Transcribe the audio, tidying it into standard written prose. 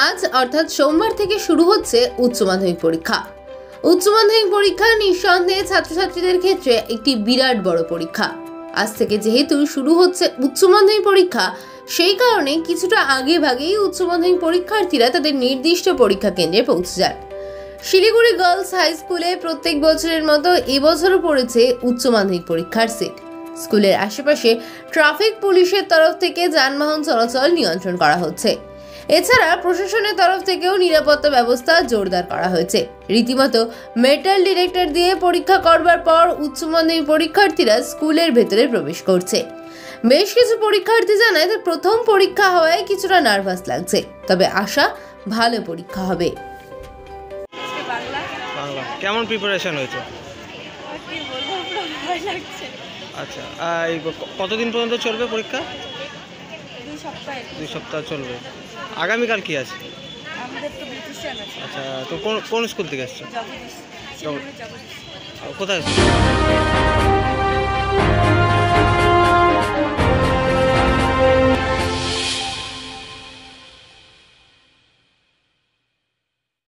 আজ অর্থাৎ সোমবার থেকে শুরু হচ্ছে উচ্চ মাধ্যমিক পরীক্ষা। উচ্চ মাধ্যমিক পরীক্ষা নিঃসন্দেহে ছাত্রছাত্রীদের ক্ষেত্রে একটি বিরাট বড় পরীক্ষা। আজ থেকে যেহেতু শুরু হচ্ছে উচ্চ মাধ্যমিক পরীক্ষা, সেই কারণে কিছুটা আগে ভাগেই উচ্চ মাধ্যমিক পরীক্ষার্থীরা তাদের নির্দিষ্ট পরীক্ষা কেন্দ্রে পৌঁছে যান। শিলিগুড়ি গার্লস হাই স্কুলে প্রত্যেক বছরের মতো এবছরও পড়েছে উচ্চ মাধ্যমিক পরীক্ষার সেট। স্কুলের আশেপাশে ট্রাফিক পুলিশের তরফ থেকে যানবাহন চলাচল নিয়ন্ত্রণ করা হচ্ছে। এছাড়া প্রশাসনের তরফ থেকেও নিরাপত্তা ব্যবস্থা জোরদার করা হয়েছে। রীতিমতো মেটাল ডিটেক্টর দিয়ে পরীক্ষা করবার পর উচ্চ মাধ্যমিক পরীক্ষার্থীরা স্কুলের ভেতরে প্রবেশ করছে। বেশ কিছু পরীক্ষার্থী জানায় যে প্রথম পরীক্ষা হওয়ায় কিছুটা নার্ভাস লাগছে, তবে আশা ভালো পরীক্ষা হবে। কেমন প্রিপারেশন হয়েছে? আচ্ছা, কতদিন পর্যন্ত চলবে পরীক্ষা? 2 সপ্তাহ চলবে। আগামীকাল কি আছে? আচ্ছা, তো কোন স্কুল থেকে আসছো? কোথায়?